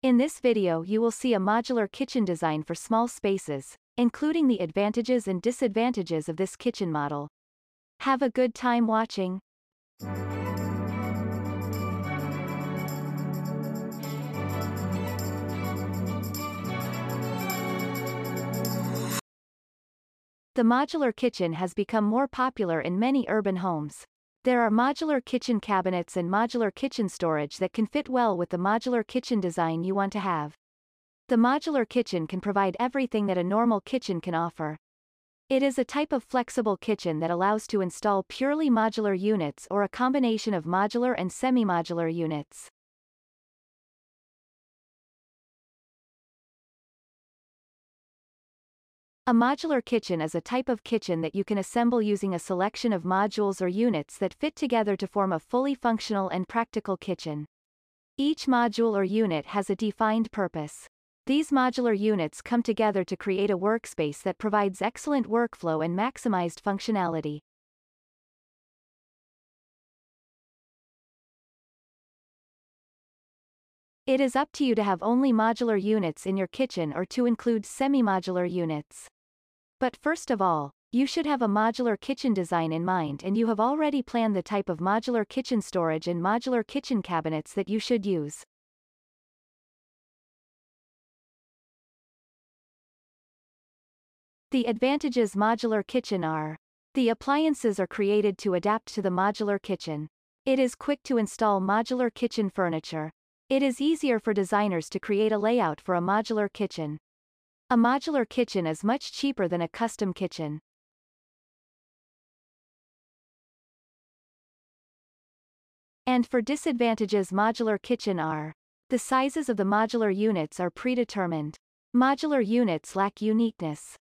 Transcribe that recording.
In this video you will see a modular kitchen design for small spaces, including the advantages and disadvantages of this kitchen model. Have a good time watching. The modular kitchen has become more popular in many urban homes. There are modular kitchen cabinets and modular kitchen storage that can fit well with the modular kitchen design you want to have. The modular kitchen can provide everything that a normal kitchen can offer. It is a type of flexible kitchen that allows to install purely modular units or a combination of modular and semi-modular units. A modular kitchen is a type of kitchen that you can assemble using a selection of modules or units that fit together to form a fully functional and practical kitchen. Each module or unit has a defined purpose. These modular units come together to create a workspace that provides excellent workflow and maximized functionality. It is up to you to have only modular units in your kitchen or to include semi-modular units. But first of all, you should have a modular kitchen design in mind, and you have already planned the type of modular kitchen storage and modular kitchen cabinets that you should use. The advantages modular kitchen are: the appliances are created to adapt to the modular kitchen. It is quick to install modular kitchen furniture. It is easier for designers to create a layout for a modular kitchen. A modular kitchen is much cheaper than a custom kitchen. And for disadvantages modular kitchen are: the sizes of the modular units are predetermined. Modular units lack uniqueness.